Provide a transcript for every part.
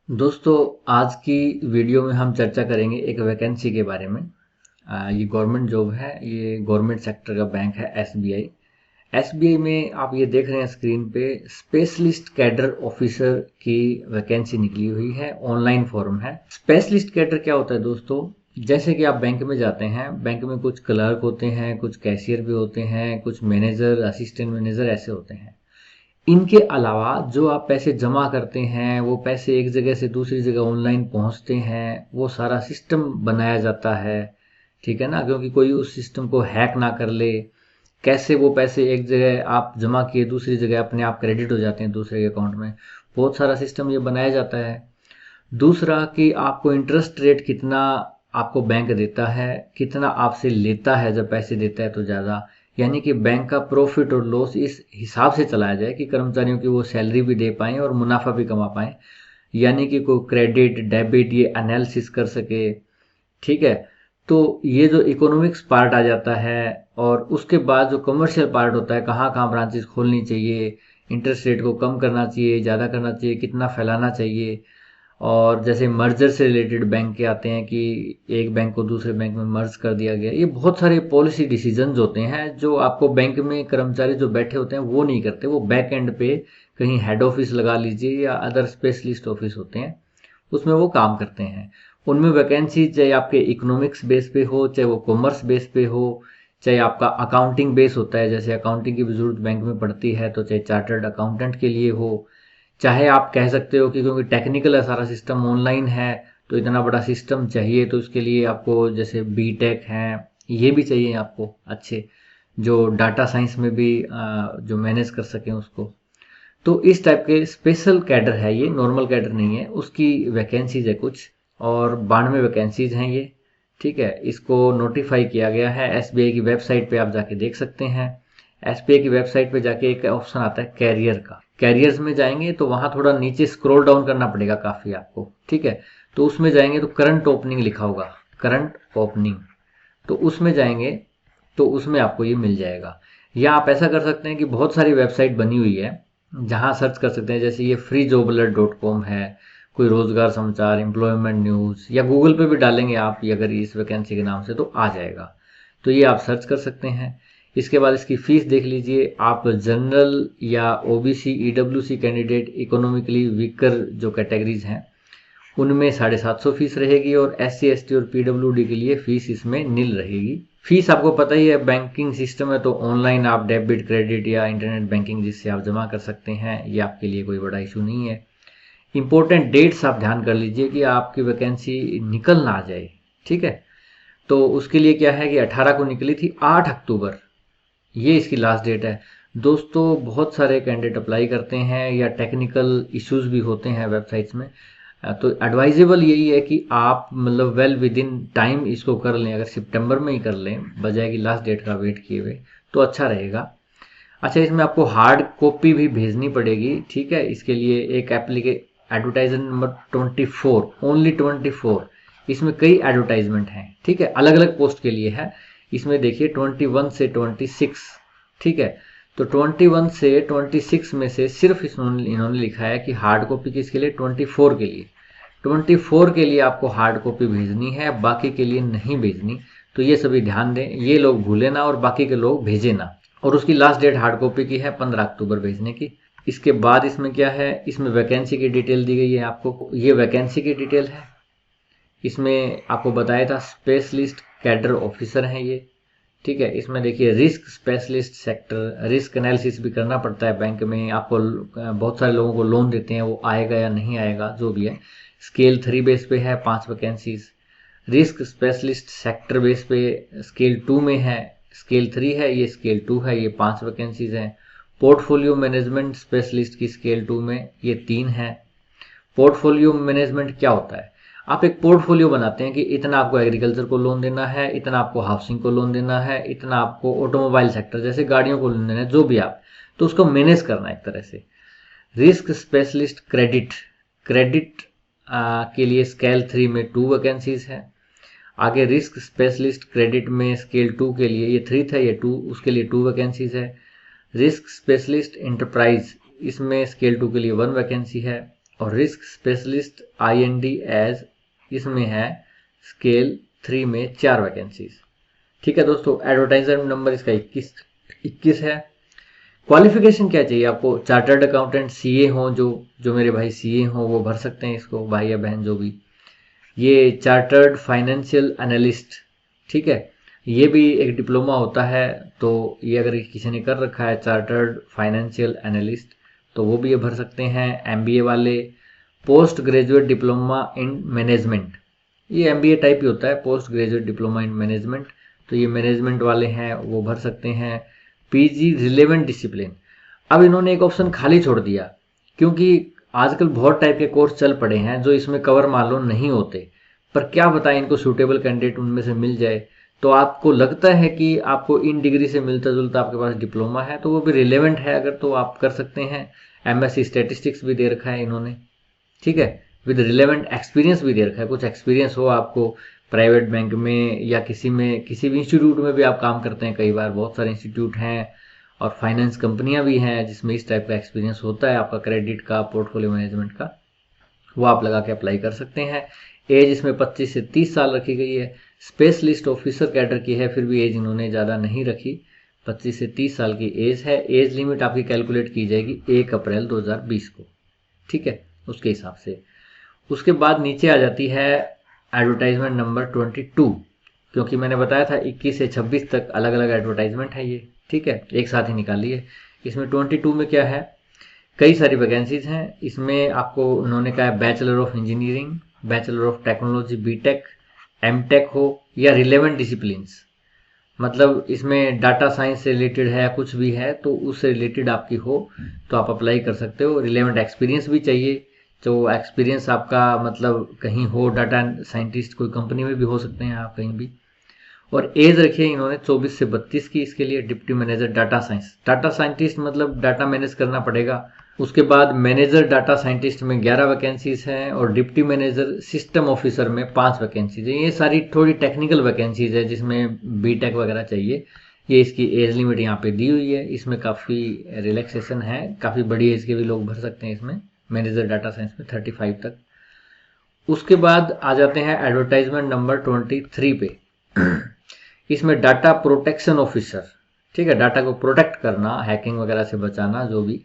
दोस्तों, आज की वीडियो में हम चर्चा करेंगे एक वैकेंसी के बारे में। ये गवर्नमेंट जॉब है। ये गवर्नमेंट सेक्टर का बैंक है एसबीआई। एसबीआई में आप ये देख रहे हैं स्क्रीन पे, स्पेशलिस्ट कैडर ऑफिसर की वैकेंसी निकली हुई है। ऑनलाइन फॉर्म है। स्पेशलिस्ट कैडर क्या होता है दोस्तों? जैसे कि आप बैंक में जाते हैं, बैंक में कुछ क्लर्क होते हैं, कुछ कैशियर भी होते हैं, कुछ मैनेजर, असिस्टेंट मैनेजर ऐसे होते हैं। इनके अलावा जो आप पैसे जमा करते हैं, वो पैसे एक जगह से दूसरी जगह ऑनलाइन पहुंचते हैं, वो सारा सिस्टम बनाया जाता है। ठीक है ना, क्योंकि कोई उस सिस्टम को हैक ना कर ले। कैसे वो पैसे एक जगह आप जमा किए, दूसरी जगह अपने आप क्रेडिट हो जाते हैं दूसरे के अकाउंट में। बहुत सारा सिस्टम ये बनाया जाता है। दूसरा कि आपको इंटरेस्ट रेट कितना आपको बैंक देता है, कितना आपसे लेता है। जब पैसे देता है तो ज़्यादा, यानी कि बैंक का प्रॉफिट और लॉस इस हिसाब से चलाया जाए कि कर्मचारियों की वो सैलरी भी दे पाएँ और मुनाफा भी कमा पाएँ। यानी कि कोई क्रेडिट डेबिट ये एनालिसिस कर सके। ठीक है। तो ये जो इकोनॉमिक्स पार्ट आ जाता है, और उसके बाद जो कमर्शियल पार्ट होता है, कहाँ कहाँ ब्रांचेस खोलनी चाहिए, इंटरेस्ट रेट को कम करना चाहिए, ज़्यादा करना चाहिए, कितना फैलाना चाहिए। और जैसे मर्जर से रिलेटेड बैंक के आते हैं कि एक बैंक को दूसरे बैंक में मर्ज कर दिया गया। ये बहुत सारे पॉलिसी डिसीजंस होते हैं जो आपको बैंक में कर्मचारी जो बैठे होते हैं वो नहीं करते। वो बैक एंड पे कहीं हेड ऑफिस लगा लीजिए या अदर स्पेशलिस्ट ऑफिस होते हैं, उसमें वो काम करते हैं। उनमें वैकेंसी चाहे आपके इकोनॉमिक्स बेस पे हो, चाहे वो कॉमर्स बेस पे हो, चाहे आपका अकाउंटिंग बेस होता है, जैसे अकाउंटिंग की भी जरूरत बैंक में पड़ती है, तो चाहे चार्टर्ड अकाउंटेंट के लिए हो, चाहे आप कह सकते हो कि क्योंकि टेक्निकल है सारा सिस्टम, ऑनलाइन है, तो इतना बड़ा सिस्टम चाहिए, तो उसके लिए आपको जैसे बीटेक हैं, ये भी चाहिए आपको अच्छे, जो डाटा साइंस में भी जो मैनेज कर सकें उसको। तो इस टाइप के स्पेशल कैडर है, ये नॉर्मल कैडर नहीं है। उसकी वैकेंसीज है कुछ, और 92 वैकेंसीज हैं ये। ठीक है। इसको नोटिफाई किया गया है एसबीआई की वेबसाइट पे, आप जाके देख सकते हैं। एसबीआई की वेबसाइट पे जाके एक ऑप्शन आता है कैरियर का। कैरियर्स में जाएंगे तो वहां थोड़ा नीचे स्क्रॉल डाउन करना पड़ेगा काफी आपको। ठीक है। तो उसमें जाएंगे तो करंट ओपनिंग लिखा होगा, करंट ओपनिंग, तो उसमें जाएंगे तो उसमें आपको ये मिल जाएगा। या आप ऐसा कर सकते हैं कि बहुत सारी वेबसाइट बनी हुई है जहां सर्च कर सकते हैं। जैसे ये freejobalert.com है, कोई रोजगार समाचार, एम्प्लॉयमेंट न्यूज, या गूगल पे भी डालेंगे आप ये अगर इस वैकेंसी के नाम से तो आ जाएगा। तो ये आप सर्च कर सकते हैं। इसके बाद इसकी फीस देख लीजिए। आप जनरल या OBC EWC candidate, economically weaker जो कैटेगरीज हैं, उनमें 750 फीस रहेगी, और SC ST और PWD के लिए फीस इसमें नील रहेगी। फीस आपको पता ही है, बैंकिंग सिस्टम है तो ऑनलाइन आप डेबिट क्रेडिट या इंटरनेट बैंकिंग जिससे आप जमा कर सकते हैं, ये आपके लिए कोई बड़ा इशू नहीं है। इंपॉर्टेंट डेट्स आप ध्यान कर लीजिए कि आपकी वैकेंसी निकल ना आ जाए। ठीक है। तो उसके लिए क्या है कि 18 को निकली थी, 8 अक्टूबर ये इसकी लास्ट डेट है। दोस्तों, बहुत सारे कैंडिडेट अप्लाई करते हैं या टेक्निकल इश्यूज भी होते हैं वेबसाइट्स में। तो एडवाइजेबल यही है कि आप मतलब वेल विद इन टाइम इसको कर लें। अगर सितंबर में ही कर लें बजाय कि लास्ट डेट का वेट किए हुए, तो अच्छा रहेगा। अच्छा, इसमें आपको हार्ड कॉपी भी भेजनी पड़ेगी। ठीक है। इसके लिए एक एडवर्टाइजमेंट नंबर 24, ओनली 24। इसमें कई एडवर्टाइजमेंट हैं। ठीक है, अलग अलग पोस्ट के लिए है। इसमें देखिए 21 से 26। ठीक है। तो 21 से 26 में से सिर्फ इन्होंने लिखा है कि हार्ड कॉपी किसके लिए, 24 के लिए। 24 के लिए आपको हार्ड कॉपी भेजनी है, बाकी के लिए नहीं भेजनी। तो ये सभी ध्यान दें, ये लोग भूले ना और बाकी के लोग भेजे ना। और उसकी लास्ट डेट हार्ड कॉपी की है 15 अक्टूबर भेजने की। इसके बाद इसमें क्या है, इसमें वैकेंसी की डिटेल दी गई है आपको। ये वैकेंसी की डिटेल है। इसमें आपको बताया था स्पेशलिस्ट कैडर ऑफिसर हैं ये। ठीक है। इसमें देखिए risk specialist sector, risk analysis भी करना पड़ता है बैंक में आपको। बहुत सारे लोगों को लोन देते हैं, वो आएगा या नहीं आएगा जो भी है। स्केल 3 बेस पे है 5 vacancies. Risk specialist sector base पे स्केल 2 में है। स्केल 3 है, ये स्केल 2 है, ये 5 वैकेंसीज हैं। पोर्टफोलियो मैनेजमेंट स्पेशलिस्ट की स्केल 2 में ये 3 है। पोर्टफोलियो मैनेजमेंट क्या होता है? आप एक पोर्टफोलियो बनाते हैं कि इतना आपको एग्रीकल्चर को लोन देना है, इतना आपको हाउसिंग को लोन देना है, इतना आपको ऑटोमोबाइल सेक्टर जैसे गाड़ियों को लोन देना है, जो भी आप, तो उसको मैनेज करना है एक तरह से। रिस्क स्पेशलिस्ट क्रेडिट, क्रेडिट के लिए स्केल 3 में 2 वैकेंसीज है। आगे रिस्क स्पेशलिस्ट क्रेडिट में स्केल 2 के लिए, ये 3 था, ये 2, उसके लिए 2 वैकेंसीज है। रिस्क स्पेशलिस्ट एंटरप्राइज, इसमें स्केल 2 के लिए 1 वैकेंसी है। और रिस्क स्पेशलिस्ट IND एज इसमें है स्केल 3 में 4 वैकेंसीज। ठीक है दोस्तों, एडवर्टाइजमेंट नंबर इसका 21 है। क्वालिफिकेशन क्या चाहिए आपको? चार्टर्ड अकाउंटेंट CA हो, जो मेरे भाई CA हो वो भर सकते हैं इसको, भाई या बहन जो भी। ये चार्टर्ड फाइनेंशियल एनालिस्ट, ठीक है, ये भी एक डिप्लोमा होता है, तो ये अगर किसी ने कर रखा है चार्टर्ड फाइनेंशियल एनालिस्ट तो वो भी ये भर सकते हैं। MBA वाले, post graduate diploma in management, ये MBA टाइप ही होता है, post graduate diploma in management, तो ये मैनेजमेंट वाले हैं वो भर सकते हैं। PG रिलेवेंट डिसिप्लिन, अब इन्होंने एक ऑप्शन खाली छोड़ दिया क्योंकि आजकल बहुत टाइप के कोर्स चल पड़े हैं जो इसमें कवर मालूम नहीं होते, पर क्या बताएं इनको सूटेबल कैंडिडेट उनमें से मिल जाए। तो आपको लगता है कि आपको इन डिग्री से मिलता जुलता आपके पास डिप्लोमा है तो वो भी रिलेवेंट है अगर, तो आप कर सकते हैं। MSc स्टैटिस्टिक्स भी दे रखा है इन्होंने, ठीक है, विद रिलेवेंट एक्सपीरियंस भी दे रखा है। कुछ एक्सपीरियंस हो आपको प्राइवेट बैंक में या किसी भी इंस्टीट्यूट में भी आप काम करते हैं, कई बार बहुत सारे इंस्टीट्यूट हैं और फाइनेंस कंपनियां भी हैं जिसमें इस टाइप का एक्सपीरियंस होता है आपका, क्रेडिट का, पोर्टफोलियो मैनेजमेंट का, वो आप लगा के अप्लाई कर सकते हैं। एज इसमें 25 से 30 साल रखी गई है। स्पेशलिस्ट ऑफिसर कैडर की है, फिर भी एज इन्होंने ज़्यादा नहीं रखी, 25 से 30 साल की एज है। एज लिमिट आपकी कैलकुलेट की जाएगी 1 अप्रैल 2020 को, ठीक है, उसके हिसाब से। उसके बाद नीचे आ जाती है एडवर्टाइजमेंट नंबर 22, क्योंकि मैंने बताया था 21 से 26 तक अलग अलग एडवर्टाइजमेंट है ये, ठीक है, एक साथ ही निकाली है। इसमें 22 में क्या है, कई सारी वैकेंसीज हैं। इसमें आपको उन्होंने कहा है bachelor of engineering, bachelor of technology BTech, MTech हो या रिलेवेंट डिसिप्लिन्स, मतलब इसमें डाटा साइंस से रिलेटेड है, कुछ भी है तो उससे रिलेटेड आपकी हो तो आप अप्लाई कर सकते हो। रिलेवेंट एक्सपीरियंस भी चाहिए, तो एक्सपीरियंस आपका मतलब कहीं हो, डाटा साइंटिस्ट कोई कंपनी में भी हो सकते हैं आप कहीं भी। और एज रखी है इन्होंने 24 से 32 की। इसके लिए deputy manager data science, data scientist मतलब डाटा मैनेज करना पड़ेगा। उसके बाद मैनेजर डाटा साइंटिस्ट में 11 वैकेंसीज हैं और डिप्टी मैनेजर सिस्टम ऑफिसर में 5 वैकेंसीज हैं। ये सारी थोड़ी टेक्निकल वैकेंसीज है जिसमें BTech वगैरह चाहिए। ये इसकी एज लिमिट यहाँ पे दी हुई है, इसमें काफ़ी रिलैक्सेशन है, काफ़ी बड़ी एज के भी लोग भर सकते हैं इसमें, मैनेजर डाटा साइंस में 35 तक। उसके बाद आ जाते हैं एडवर्टाइजमेंट नंबर 23 पे। इसमें डाटा प्रोटेक्शन ऑफिसर, ठीक है, डाटा को प्रोटेक्ट करना, हैकिंग वगैरह से बचाना जो भी,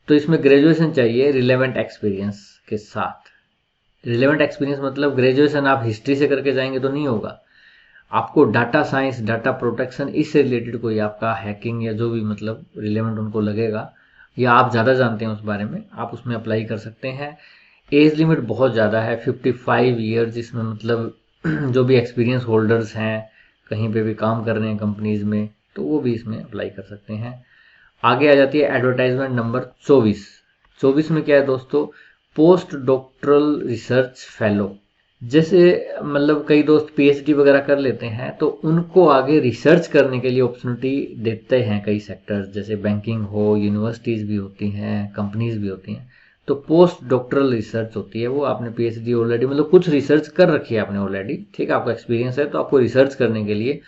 तो इसमें ग्रेजुएशन चाहिए रिलेवेंट एक्सपीरियंस के साथ। रिलेवेंट एक्सपीरियंस मतलब ग्रेजुएशन आप हिस्ट्री से करके जाएंगे तो नहीं होगा, आपको डाटा साइंस, डाटा प्रोटेक्शन, इससे रिलेटेड कोई आपका हैकिंग या जो भी मतलब रिलेवेंट उनको लगेगा या आप ज़्यादा जानते हैं उस बारे में, आप उसमें अप्लाई कर सकते हैं। एज लिमिट बहुत ज़्यादा है 55 ईयर्स, इसमें मतलब जो भी एक्सपीरियंस होल्डर्स हैं, कहीं पे भी काम कर रहे हैं कंपनीज में, तो वो भी इसमें अप्लाई कर सकते हैं। आगे आ जाती है एडवर्टाइजमेंट नंबर 24 में क्या है दोस्तों, पोस्ट डॉक्टरल रिसर्च फेलो। जैसे मतलब कई दोस्त PhD वगैरह कर लेते हैं तो उनको आगे रिसर्च करने के लिए अपॉर्चुनिटी देते हैं कई सेक्टर्स, जैसे बैंकिंग हो, यूनिवर्सिटीज़ भी होती हैं, कंपनीज भी होती हैं, तो पोस्ट डॉक्टरल रिसर्च होती है। वो आपने PhD ऑलरेडी मतलब कुछ रिसर्च कर रखी है आपने ऑलरेडी, ठीक है, आपका एक्सपीरियंस है, तो आपको रिसर्च करने के लिए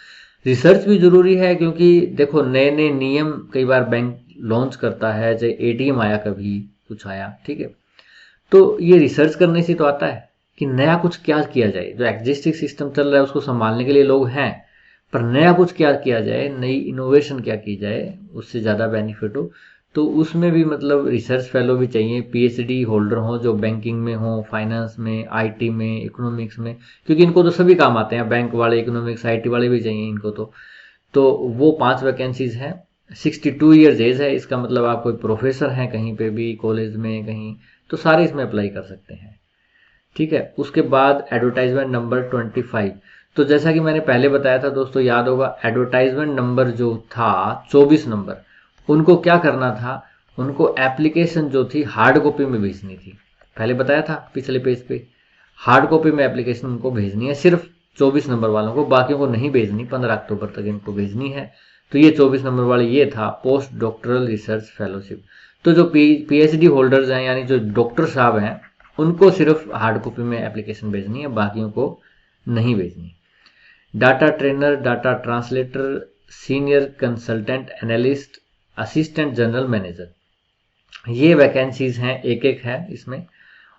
रिसर्च भी जरूरी है, क्योंकि देखो नए नए नियम कई बार बैंक लॉन्च करता है, चाहे ATM आया, कभी कुछ आया, ठीक है, तो ये रिसर्च करने से तो आता है कि नया कुछ क्या किया जाए। जो एग्जिस्टिंग सिस्टम चल रहा है उसको संभालने के लिए लोग हैं, पर नया कुछ क्या किया जाए, नई इनोवेशन क्या की जाए, उससे ज़्यादा बेनिफिट हो, तो उसमें भी मतलब रिसर्च फेलो भी चाहिए, PhD होल्डर हो जो बैंकिंग में हो, फाइनेंस में, IT में, इकोनॉमिक्स में, क्योंकि इनको तो सभी काम आते हैं, बैंक वाले, इकोनॉमिक्स, IT वाले भी चाहिए इनको तो वो 5 वैकेंसीज हैं। 62 ईयर्स एज है, इसका मतलब आप कोई प्रोफेसर हैं कहीं पे भी, कॉलेज में कहीं, तो सारे इसमें अप्लाई कर सकते हैं, ठीक है। उसके बाद एडवर्टाइजमेंट नंबर 25, तो जैसा कि मैंने पहले बताया था दोस्तों, याद होगा, एडवर्टाइजमेंट नंबर जो था 24 नंबर, उनको क्या करना था, उनको एप्लीकेशन जो थी हार्ड कॉपी में भेजनी थी। पहले बताया था पिछले पेज पे, हार्ड कॉपी में एप्लीकेशन उनको भेजनी है, सिर्फ 24 नंबर वालों को, बाकियों को नहीं भेजनी, 15 अक्टूबर तक इनको भेजनी है। तो ये 24 नंबर वाले ये था पोस्ट डॉक्टरल रिसर्च फेलोशिप। तो जो PhD होल्डर्स हैं, यानी जो डॉक्टर साहब हैं, उनको सिर्फ हार्ड कॉपी में एप्लीकेशन भेजनी है, बाकियों को नहीं भेजनी। Data trainer, data translator, senior consultant analyst, assistant general manager, ये वैकेंसीज हैं, एक एक है इसमें।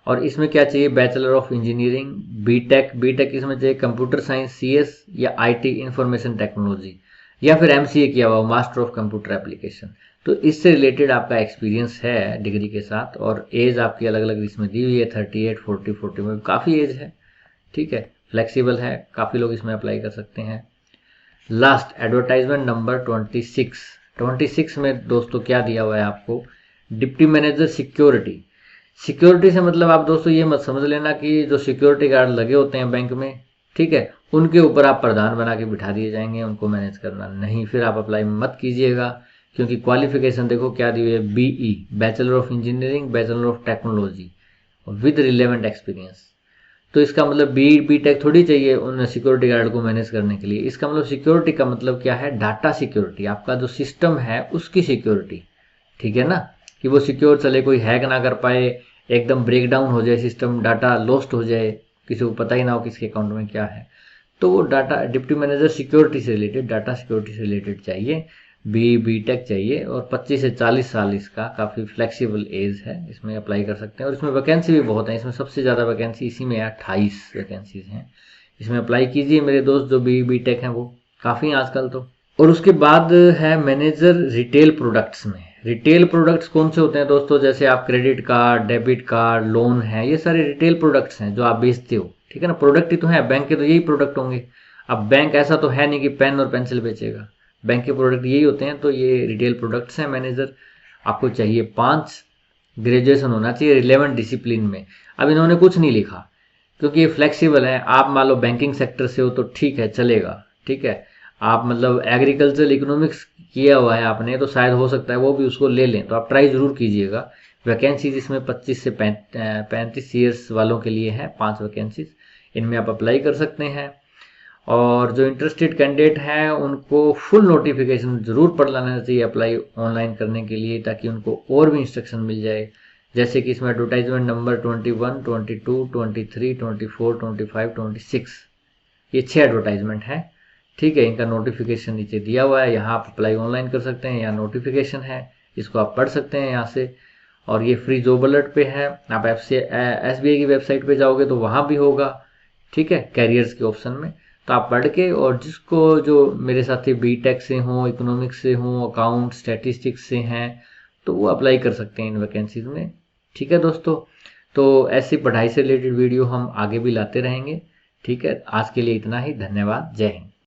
और इसमें क्या चाहिए, bachelor of engineering, BTech, BTech इसमें चाहिए कंप्यूटर साइंस, सीएस या आईटी इंफॉर्मेशन टेक्नोलॉजी, या फिर एमसीए किया हुआ, मास्टर ऑफ कंप्यूटर एप्लीकेशन। तो इससे रिलेटेड आपका एक्सपीरियंस है डिग्री के साथ, और एज आपकी अलग अलग इसमें दी हुई है, 38, 40, 40 में काफ़ी एज है, ठीक है, फ्लेक्सिबल है, काफ़ी लोग इसमें अप्लाई कर सकते हैं। लास्ट एडवर्टाइजमेंट नंबर 26 में दोस्तों क्या दिया हुआ है आपको, डिप्टी मैनेजर सिक्योरिटी। सिक्योरिटी से मतलब आप दोस्तों ये मत समझ लेना कि जो सिक्योरिटी गार्ड लगे होते हैं बैंक में, ठीक है, उनके ऊपर आप प्रधान बना के बिठा दिए जाएंगे, उनको मैनेज करना नहीं, फिर आप अप्लाई मत कीजिएगा। क्योंकि क्वालिफिकेशन देखो क्या दी हुई है, BE, bachelor of engineering, bachelor of technology with relevant experience. तो इसका मतलब बी टेक थोड़ी चाहिए उन सिक्योरिटी गार्ड को मैनेज करने के लिए। इसका मतलब सिक्योरिटी का मतलब क्या है, डाटा सिक्योरिटी, आपका जो सिस्टम है उसकी सिक्योरिटी, ठीक है ना, कि वो सिक्योर चले, कोई हैक ना कर पाए, एकदम ब्रेक डाउन हो जाए सिस्टम, डाटा लॉस्ट हो जाए, किसी को पता ही ना हो किसके अकाउंट में क्या है। तो वो डाटा डिप्टी मैनेजर सिक्योरिटी से रिलेटेड, डाटा सिक्योरिटी से रिलेटेड चाहिए, बी टेक चाहिए, और 25 से 40 साल इसका काफ़ी फ्लेक्सिबल एज है, इसमें अप्लाई कर सकते हैं। और इसमें वैकेंसी भी बहुत है, इसमें सबसे ज़्यादा वैकेंसी इसी में 28 वैकेंसीज हैं। इसमें अप्लाई कीजिए मेरे दोस्त, जो बी टेक हैं वो काफ़ी हैं आजकल तो। और उसके बाद है मैनेजर रिटेल प्रोडक्ट्स में। रिटेल प्रोडक्ट्स कौन से होते हैं दोस्तों, जैसे आप credit card, debit card, loan है, ये सारे रिटेल प्रोडक्ट्स हैं जो आप बेचते हो, ठीक है ना, प्रोडक्ट ही तो है, बैंक के तो यही प्रोडक्ट होंगे। अब बैंक ऐसा तो है नहीं कि पेन और पेंसिल बेचेगा, बैंक के प्रोडक्ट यही होते हैं, तो ये रिटेल प्रोडक्ट्स हैं। मैनेजर आपको चाहिए 5, ग्रेजुएशन होना चाहिए रिलेवेंट डिसिप्लिन में। अब इन्होंने कुछ नहीं लिखा क्योंकि ये फ्लेक्सिबल है, आप मान लो बैंकिंग सेक्टर से हो तो ठीक है, चलेगा, ठीक है, आप मतलब एग्रीकल्चर इकोनॉमिक्स किया हुआ है आपने तो शायद हो सकता है वो भी उसको ले लें, तो आप ट्राई जरूर कीजिएगा। वैकेंसीज इसमें 25 से 35 ईयर्स वालों के लिए है, 5 वैकेंसीज, इनमें आप अप्लाई कर सकते हैं। और जो इंटरेस्टेड कैंडिडेट हैं उनको फुल नोटिफिकेशन ज़रूर पढ़ लेना चाहिए अप्लाई ऑनलाइन करने के लिए, ताकि उनको और भी इंस्ट्रक्शन मिल जाए। जैसे कि इसमें एडवर्टाइजमेंट नंबर 21, 22, 23, 24, 25, 26, ये 6 एडवर्टाइजमेंट हैं, ठीक है। इनका नोटिफिकेशन नीचे दिया हुआ है, यहाँ आप अप्लाई ऑनलाइन कर सकते हैं, यहाँ नोटिफिकेशन है, इसको आप पढ़ सकते हैं यहाँ से। और ये फ्री जॉब अलर्ट पे है, आप SBI की वेबसाइट पे जाओगे तो वहाँ भी होगा, ठीक है, कैरियर्स के ऑप्शन में। तो आप पढ़ के, और जिसको जो मेरे साथी बीटेक से हों, इकोनॉमिक्स से हों, अकाउंट स्टैटिस्टिक्स से हैं, तो वो अप्लाई कर सकते हैं इन वैकेंसीज में, ठीक है दोस्तों। तो ऐसी पढ़ाई से रिलेटेड वीडियो हम आगे भी लाते रहेंगे, ठीक है। आज के लिए इतना ही, धन्यवाद, जय हिंद।